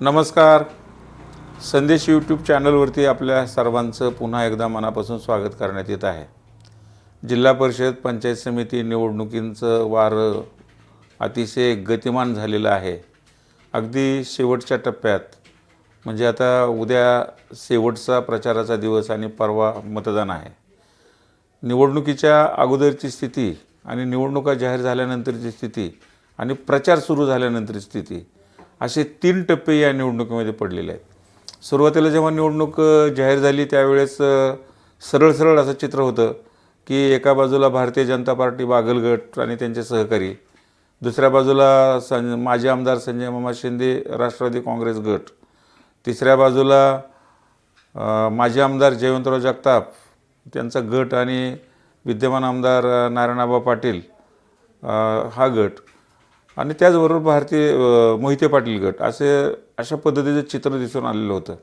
नमस्कार. संदेश यूट्यूब चॅनलवरती आपल्या सर्वांचं पुन्हा एकदा मनापासून स्वागत करण्यात येत आहे. जिल्हा परिषद पंचायत समिती निवडणुकींचं वारं अतिशय गतिमान झालेलं आहे. अगदी शेवटच्या टप्प्यात म्हणजे आता उद्या शेवटचा प्रचाराचा दिवस आणि परवा मतदान आहे. निवडणुकीच्या अगोदरची स्थिती आणि निवडणुका जाहीर झाल्यानंतरची स्थिती आणि प्रचार सुरू झाल्यानंतरची स्थिती असे 3 टप्पे या निवडणुकीमध्ये पडलेले आहेत. सुरुवातीला जेव्हा निवडणूक जाहीर झाली त्यावेळेस सरळ असं चित्र होतं की एका बाजूला भारतीय जनता पार्टी बागल गट आणि त्यांचे सहकारी, दुसऱ्या बाजूला माजी आमदार संजय मामा शिंदे राष्ट्रवादी काँग्रेस गट, तिसऱ्या बाजूला माजी आमदार जयवंतराव जगताप त्यांचा गट आणि विद्यमान आमदार नारायणआबा पाटील हा गट आणि त्याचबरोबर मोहिते पाटील गट अशा पद्धतीचं चित्र दिसून आलेलं होतं.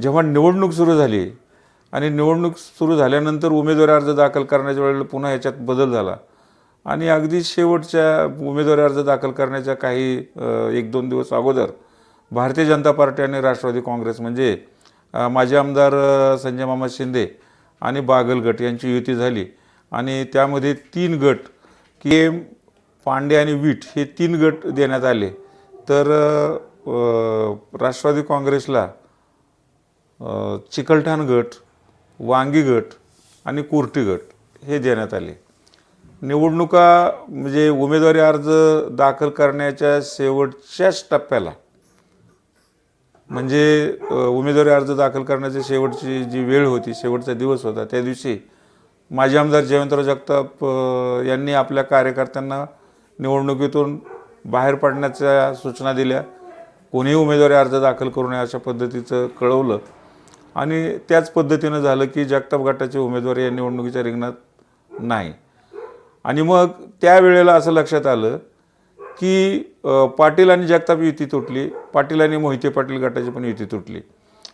जेव्हा निवडणूक सुरू झाली आणि निवडणूक सुरू झाल्यानंतर उमेदवारी अर्ज दाखल करण्याच्या वेळेला पुन्हा याच्यात बदल झाला आणि अगदी शेवटच्या उमेदवारी अर्ज दाखल करण्याच्या काही 1-2 दिवस अगोदर भारतीय जनता पार्टी आणि राष्ट्रवादी काँग्रेस म्हणजे माजी आमदार संजय मामा शिंदे आणि बागल गट यांची युती झाली आणि त्यामध्ये 3 गट केम, पांडे आणि वीट हे 3 गट देण्यात आले. तर राष्ट्रवादी काँग्रेसला चिकलठाण गट, वांगी गट आणि कुर्टी गट हे देण्यात आले. निवडणुका म्हणजे उमेदवारी अर्ज दाखल करण्याच्या शेवटच्याच टप्प्याला म्हणजे उमेदवारी अर्ज दाखल करण्याची शेवटची जी वेळ होती, शेवटचा दिवस होता, त्या दिवशी माजी आमदार जयवंतराव जगताप यांनी आपल्या कार्यकर्त्यांना निवडणुकीतून बाहेर पडण्याच्या सूचना दिल्या. कोणीही उमेदवारी अर्ज दाखल करू नये अशा पद्धतीचं कळवलं आणि त्याच पद्धतीनं झालं की जगताप गटाची उमेदवारी या निवडणुकीच्या रिंगणात नाही. आणि मग त्यावेळेला असं लक्षात आलं की पाटील आणि जगताप युती तुटली, पाटील आणि मोहिते पाटील गटाची पण युती तुटली.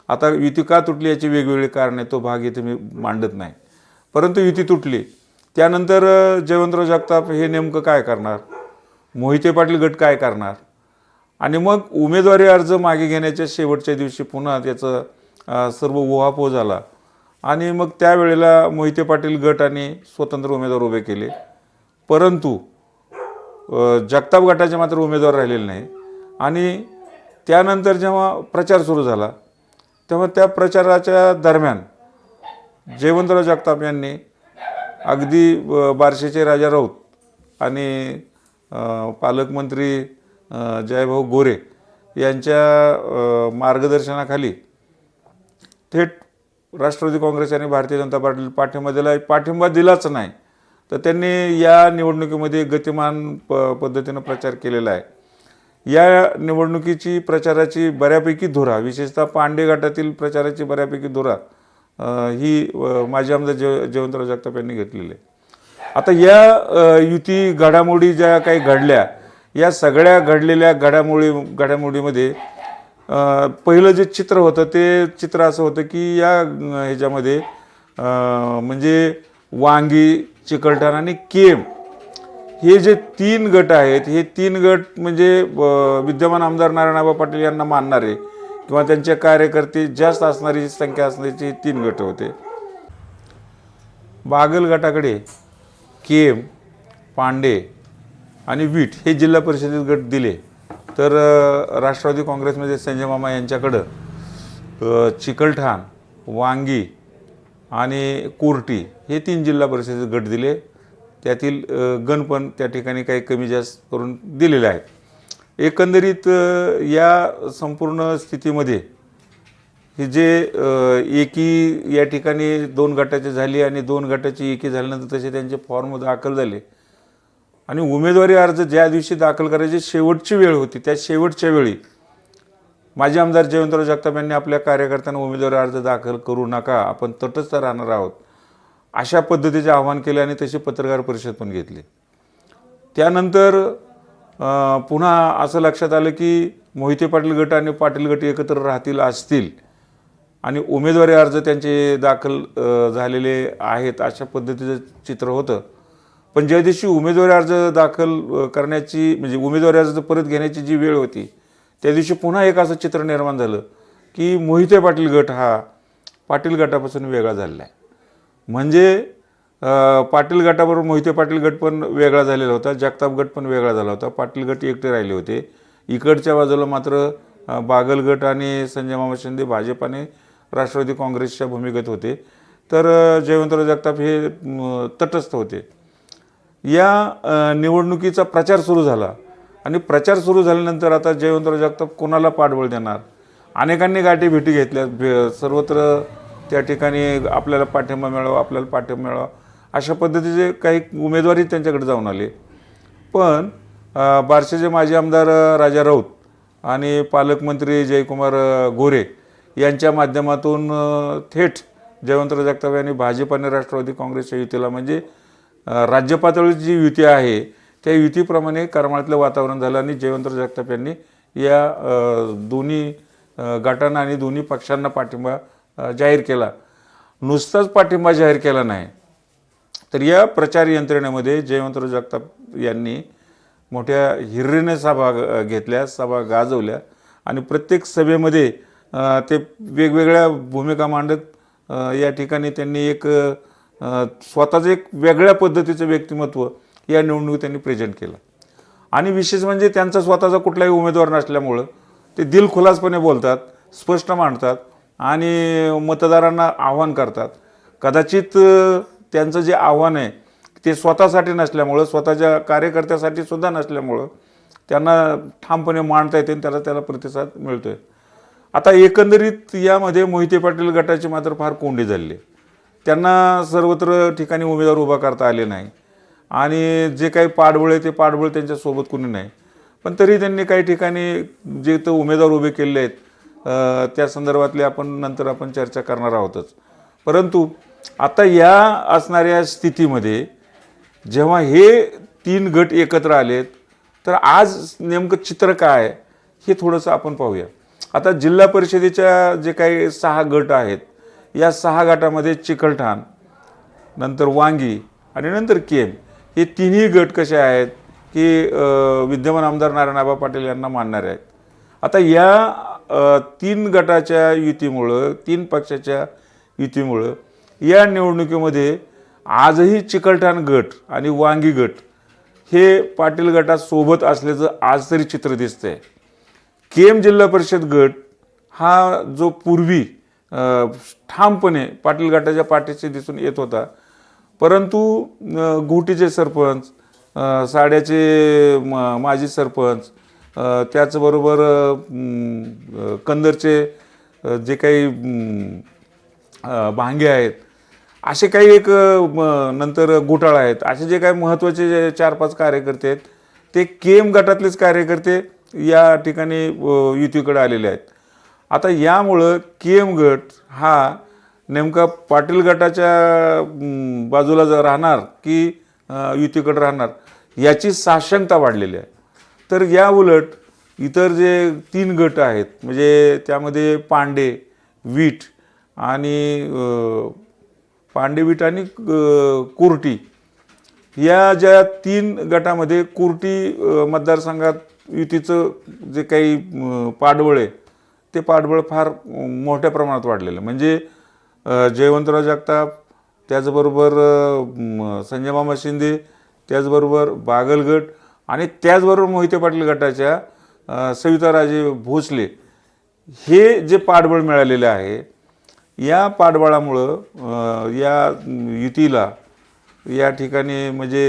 आता युती का तुटली याची वेगवेगळी कारणे तो भाग इथे मी मांडत नाही, परंतु युती तुटली. त्यानंतर जयवंतराव जगताप हे नेमकं काय करणार, मोहिते पाटील गट काय करणार आणि मग उमेदवारी अर्ज मागे घेण्याच्या शेवटच्या दिवशी पुन्हा त्याचं सर्व उहापोह झाला आणि मग त्यावेळेला मोहिते पाटील गट आणि स्वतंत्र उमेदवार उभे केले. परंतु जगताप गटाचे मात्र उमेदवार राहिलेले नाही आणि त्यानंतर जेव्हा प्रचार सुरू झाला तेव्हा त्या प्रचाराच्या दरम्यान जयवंतराव जगताप यांनी अगदी बार्शीचे राजा राऊत आणि पालकमंत्री जयभाऊ गोरे यांच्या मार्गदर्शनाखाली थेट राष्ट्रवादी काँग्रेस आणि भारतीय जनता पार्टीला पाठिंबा दिलाच नाही, तर त्यांनी या निवडणुकीमध्ये गतिमान पद्धतीनं प्रचार केलेला आहे. या निवडणुकीची प्रचाराची बऱ्यापैकी धुरा, विशेषतः पांडे गटातील प्रचाराची बऱ्यापैकी धुरा ही माजी आमदार जयवंतराव जगताप यांनी घेतलेली आहे. आता या युती घडामोडी ज्या काही घडल्या, या सगळ्या घडलेल्या घडामोडीमध्ये पहिलं जे चित्र होतं ते चित्र असं होतं की या ह्याच्यामध्ये म्हणजे वांगी, चिकलठाण आणि केम हे जे 3 गट आहेत, हे 3 गट म्हणजे विद्यमान आमदार नारायणआबा पाटील यांना मानणारे किंवा त्यांचे कार्यकर्ते जास्त असणारी संख्या असण्याचे 3 गट होते. बागल गटाकडे केम, पांडे आणि वीट हे जिल्हा परिषदेत गट दिले, तर राष्ट्रवादी काँग्रेसमध्ये संजय मामा यांच्याकडं चिकलठाण, वांगी आणि कुर्टी हे 3 जिल्हा परिषदेत गट दिले. त्यातील गण पण त्या ठिकाणी काही कमी जास्त करून दिलेले आहेत. एकंदरीत या संपूर्ण स्थितीमध्ये हे जे एकी या ठिकाणी 2 गटाची झाली आणि 2 गटाची एकी झाल्यानंतर तसे त्यांचे फॉर्म दाखल झाले आणि उमेदवारी अर्ज ज्या दिवशी दाखल करायची शेवटची वेळ होती त्या शेवटच्या वेळी माजी आमदार जयवंतराव जगताप यांनी आपल्या कार्यकर्त्यांना उमेदवारी अर्ज दाखल करू नका, आपण तटस्थ राहणार आहोत अशा पद्धतीचे आवाहन केले आणि तशी पत्रकार परिषद पण घेतली. त्यानंतर पुन्हा असं लक्षात आलं की मोहिते पाटील गट आणि पाटील गट एकत्र असतील आणि उमेदवारी अर्ज त्यांचे दाखल झालेले आहेत अशा पद्धतीचं चित्र होतं. पण ज्या दिवशी उमेदवारी अर्ज दाखल करण्याची म्हणजे उमेदवारी अर्ज परत घेण्याची जी वेळ होती त्या दिवशी पुन्हा एक असं चित्र निर्माण झालं की मोहिते पाटील गट हा पाटील गटापासून वेगळा झालेला आहे. म्हणजे पाटील गटाबरोबर मोहिते पाटील गट पण वेगळा झालेला होता, जगताप गट पण वेगळा झाला होता, पाटील गट एकटे राहिले होते. इकडच्या बाजूला मात्र बागल गट आणि संजय मामा शिंदे भाजप आणि राष्ट्रवादी काँग्रेसच्या भूमिगत होते, तर जयवंतराव जगताप हे तटस्थ होते. या निवडणुकीचा प्रचार सुरू झाला आणि प्रचार सुरू झाल्यानंतर आता जयवंतराव जगताप कोणाला पाठबळ देणार, अनेकांनी गाठीभेटी घेतल्या, सर्वत्र त्या ठिकाणी आपल्याला पाठिंबा मिळावा, आपल्याला पाठिंबा मिळावा अशा पद्धतीचे काही उमेदवारी त्यांच्याकडे जाऊन आले. पण बार्शीचे माजी आमदार राजा राऊत आणि पालकमंत्री जयकुमार गोरे यांच्या माध्यमातून थेट जयवंतराव जगताप यांनी भाजप आणि राष्ट्रवादी काँग्रेसच्या युतीला, म्हणजे राज्य पातळीची जी युती आहे त्या युतीप्रमाणे करमाळ्यातलं वातावरण झालं आणि जयवंतराव जगताप यांनी या दोन्ही गटांना आणि दोन्ही पक्षांना पाठिंबा जाहीर केला. नुसताच पाठिंबा जाहीर केला नाही, तर या प्रचार यंत्रणेमध्ये जयवंतराव जगताप यांनी मोठ्या हिर्रीने सभा घेतल्या, सभा गाजवल्या आणि प्रत्येक सभेमध्ये ते वेगवेगळ्या भूमिका मांडत या ठिकाणी त्यांनी एक स्वतःचं एक वेगळ्या पद्धतीचं व्यक्तिमत्व या निवडणुकीत त्यांनी प्रेझेंट केलं. आणि विशेष म्हणजे त्यांचा स्वतःचा कुठलाही उमेदवार नसल्यामुळं ते दिलखुलासपणे बोलतात, स्पष्ट मांडतात आणि मतदारांना आव्हान करतात. कदाचित त्यांचं जे आव्हान आहे ते स्वतःसाठी नसल्यामुळं, स्वतःच्या कार्यकर्त्यासाठी सुद्धा नसल्यामुळं त्यांना ठामपणे मांडता येते आणि त्याला प्रतिसाद मिळतो आहे. आता एकंदरीत यामध्ये मोहिते पाटील गटाची मात्र फार कोंडी झाली. त्यांना सर्वत्र ठिकाणी उमेदवार उभा करता आले नाही आणि जे काही पाठबळ आहे ते पाठबळ त्यांच्यासोबत कुणी नाही. पण तरी त्यांनी काही ठिकाणी जे तर उमेदवार उभे केले आहेत त्या संदर्भातले नंतर आपण चर्चा करणार आहोतच. परंतु आता या असणाऱ्या स्थितीमध्ये जेव्हा हे 3 गट एकत्र आलेत, तर आज नेमकं चित्र काय आहे हे थोडंसं आपण पाहूया. आता जिल्हा परिषदेच्या जे काही 6 गट आहेत, या 6 गटामध्ये चिकलठाण, नंतर वांगी आणि नंतर केम हे तिन्ही गट कसे आहेत की विद्यमान आमदार नारायणआबा पाटील यांना मानणारे आहेत. आता या 3 गटाच्या युतीमुळं, 3 पक्षाच्या युतीमुळं या निवडणुकीमध्ये आजही चिकलठाण गट आणि वांगी गट हे पाटील गटासोबत असल्याचं आज तरी चित्र दिसतंय. केम जिल्हा परिषद गट हा जो पूर्वी ठामपणे पाटील गटाच्या पाठीशी दिसून येत होता, परंतु घोटीचे सरपंच, साड्याचे माजी सरपंच, त्याचबरोबर कंदरचे जे काही भांगे आहेत, असे काही एक नंतर घोटाळा आहेत, असे जे काही महत्त्वाचे 4-5 कार्यकर्ते आहेत ते केम गटातलेच कार्यकर्ते या ठिकाणी युतीकडे आलेले आहेत. आता यामुळं केम गट हा नेमका पाटील गटाच्या बाजूला राहणार की युतीकडे राहणार याची साशंकता वाढलेली आहे. तर या उलट इतर जे 3 गट आहेत, म्हणजे त्यामध्ये पांडे, वीट आणि कुर्टी, या ज्या 3 गटामध्ये कुर्टी मतदारसंघात युतीचं जे काही पाठबळ आहे ते पाठबळ फार मोठ्या प्रमाणात वाढलेलं. म्हणजे जयवंतराव जगताप, त्याचबरोबर संजय मामा शिंदे, त्याचबरोबर बागल गट आणि त्याचबरोबर मोहिते पाटील गटाच्या सविताराजे भोसले हे जे पाठबळ मिळालेले आहे, या पाठबळामुळं या युतीला या ठिकाणी म्हणजे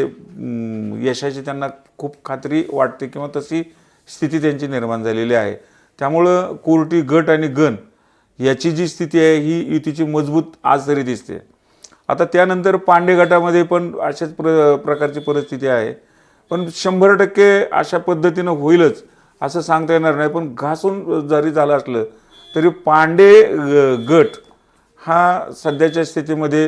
यशाची त्यांना खूप खात्री वाटते किंवा तशी स्थिती त्यांची निर्माण झालेली आहे. त्यामुळं कोर्टी गट आणि गण याची जी स्थिती आहे ही युतीची मजबूत आज तरी दिसते. आता त्यानंतर पांडे गटामध्ये पण अशाच प्रकारची परिस्थिती आहे, पण 100% अशा पद्धतीनं होईलच असं सांगता येणार नाही. पण घासून जरी झालं असलं तरी पांडे गट हा सध्याच्या स्थितीमध्ये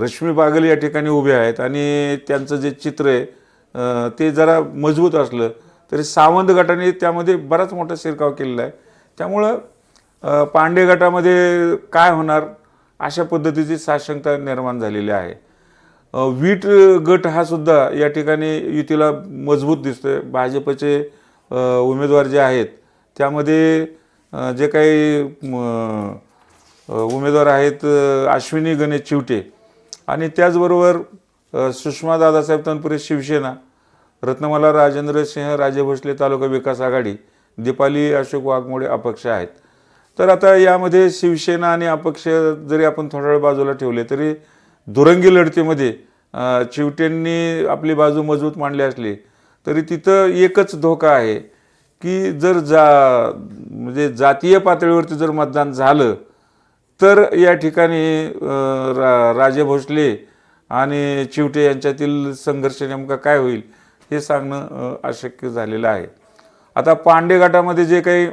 रश्मी बागल या ठिकाणी उभे आहेत आणि त्यांचं जे चित्र आहे ते जरा मजबूत असलं तरी सावंत गटाने त्यामध्ये बराच मोठा शिरकाव केलेला आहे. त्यामुळं पांडे गटामध्ये काय होणार अशा पद्धतीची साशंकता निर्माण झालेली आहे. वीट गट हा सुद्धा या ठिकाणी युतीला मजबूत दिसतोय. भाजपचे उमेदवार जे आहेत त्यामध्ये जे काही उमेदवार आहेत अश्विनी गणेश चिवटे आणि त्याचबरोबर सुषमा दादासाहेब तनपुरे शिवसेना, रत्नमाला राजेंद्र सिंह राजे भोसले तालुका विकास आघाडी, दीपाली अशोक वाघमोडे अपक्ष आहेत. तर आता यामध्ये शिवसेना आणि अपक्ष जरी आपण थोडा वेळ बाजूला ठेवले तरी दुरंगी लढतीमध्ये चिवटेंनी आपली बाजू मजबूत मांडली असली तरी तिथं एकच धोका आहे की जर म्हणजे जातीय पातळीवरती जर मतदान झालं तर या ठिकाणी राजे भोसले आणि चिवटे यांच्यातील संघर्ष नेमका काय होईल हे सांगणं अशक्य झालेलं आहे. आता पांडे गटामध्ये जे काही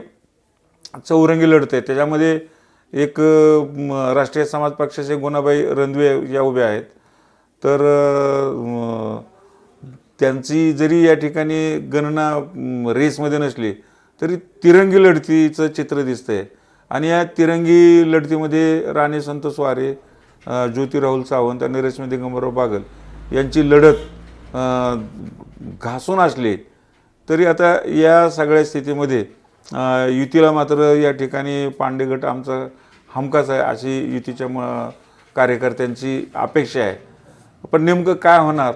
चौरंगी लढत आहे त्याच्यामध्ये एक राष्ट्रीय समाज पक्षाचे गुणाबाई रंधवे या उभ्या आहेत. तर त्यांची जरी या ठिकाणी गणना रेसमध्ये नसली तरी तिरंगी लढतीचं चित्र दिसतंय आणि या तिरंगी लढतीमध्ये राणे संतोष वारे, ज्योती राहुल सावंत आणि रश्मी दिगंबरराव बागल यांची लढत घासून असली तरी आता या सगळ्या स्थितीमध्ये युतीला मात्र या ठिकाणी पांडे गट आमचा हमखास आहे अशी युतीच्या कार्यकर्त्यांची अपेक्षा आहे. पण नेमकं काय होणार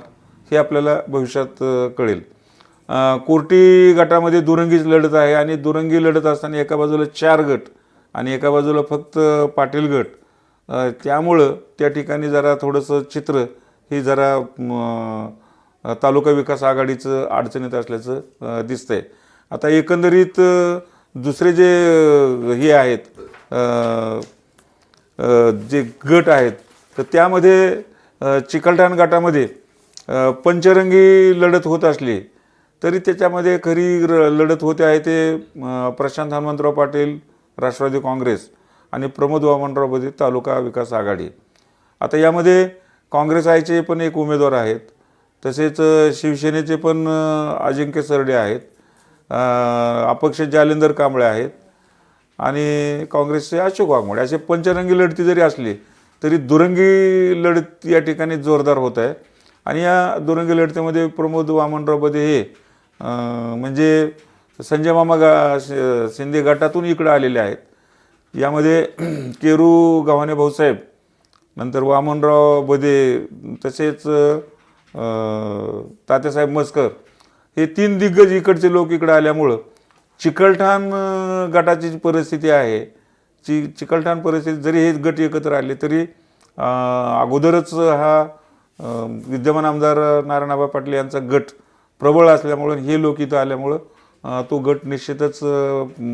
हे आपल्याला भविष्यात कळेल. कोर्टी गटामध्ये दुरंगीच लढत आहे आणि दुरंगी लढत असताना एका बाजूला 4 गट आणि एका बाजूला फक्त पाटील गट, त्यामुळं त्या ठिकाणी जरा थोडंसं चित्र हे जरा तालुका विकास आघाडीचं अडचणीत असल्याचं दिसतंय. आता एकंदरीत दुसरे जे हे आहेत जे गट आहेत तर त्यामध्ये चिकलठाण गटामध्ये पंचरंगी लढत होत असली तरी त्याच्यामध्ये खरी लढत होते आहे ते प्रशांत हनुमंतराव पाटील राष्ट्रवादी काँग्रेस आणि प्रमोद वामनराव बदे तालुका विकास आघाडी. आता यामध्ये काँग्रेस आयचे पण एक उमेदवार आहेत, तसेच शिवसेनेचे पण अजिंक्य सरडे आहेत, अपक्ष जालिंदर कांबळे आहेत आणि काँग्रेसचे अशोक वाघमोडे. असे पंचरंगी लढती जरी असली तरी दुरंगी लढत या ठिकाणी जोरदार होत आहे आणि या दुरंगी लढतीमध्ये प्रमोद वामनराव बदे हे म्हणजे संजय मामा शिंदे गटातून इकडे आलेले आहेत. यामध्ये केरू गव्हाणे भाऊसाहेब, नंतर वामनराव बदे, तसेच तात्यासाहेब मस्कर हे 3 दिग्गज इकडचे लोक इकडे आल्यामुळं चिकलठाण गटाची जी परिस्थिती आहे चिकलठाण परिस्थिती जरी हे गट एकत्र आले तरी अगोदरच हा विद्यमान आमदार नारायणआबा पाटील यांचा गट प्रबळ असल्यामुळं हे लोक इथं आल्यामुळं तो गट निश्चितच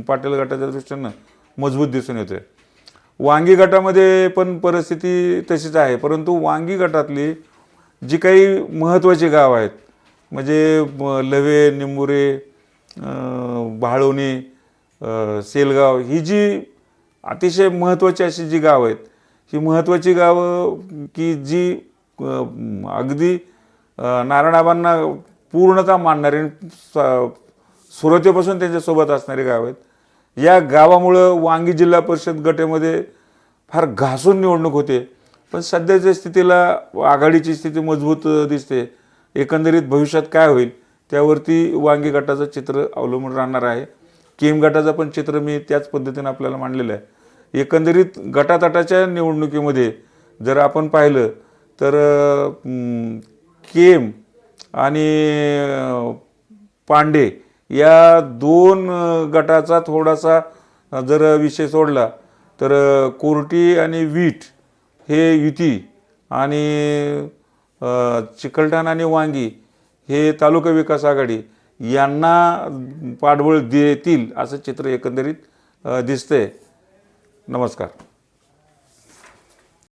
पाटील गटाच्या दृष्टीनं मजबूत दिसून येतोय. वांगी गटामध्ये पण परिस्थिती तशीच आहे, परंतु वांगी गटातली जी काही महत्त्वाची गाव आहेत म्हणजे लवे, निंबुरे, भाळवणी, सेलगाव ही जी अतिशय महत्त्वाची अशी जी गावं आहेत ही महत्त्वाची गावं की जी अगदी नारायणआबांना पूर्णतः मानणारी सुरुवातीपासून त्यांच्यासोबत असणारी गावं आहेत. या गावामुळं वांगी जिल्हा परिषद गटामध्ये फार घासून निवडणूक होते, पण सध्याच्या स्थितीला आघाडीची स्थिती मजबूत दिसते. एकंदरीत भविष्यात काय होईल त्यावरती वांगी गटाचं चित्र अवलंबून राहणार आहे. केम गटाचं पण चित्र मी त्याच पद्धतीने आपल्याला मांडलेलं आहे. एकंदरीत गटातटाच्या निवडणुकीमध्ये जर आपण पाहिलं तर केम आणि पांडे या 2 गटाचा थोडासा जर विषय सोडला तर कोर्टी आणि वीट हे युती आणि चिकलठाण आणि वांगी हे तालुका विकास आघाडी यांना पाठबळ देतील असं चित्र एकंदरीत दिसतंय. नमस्कार.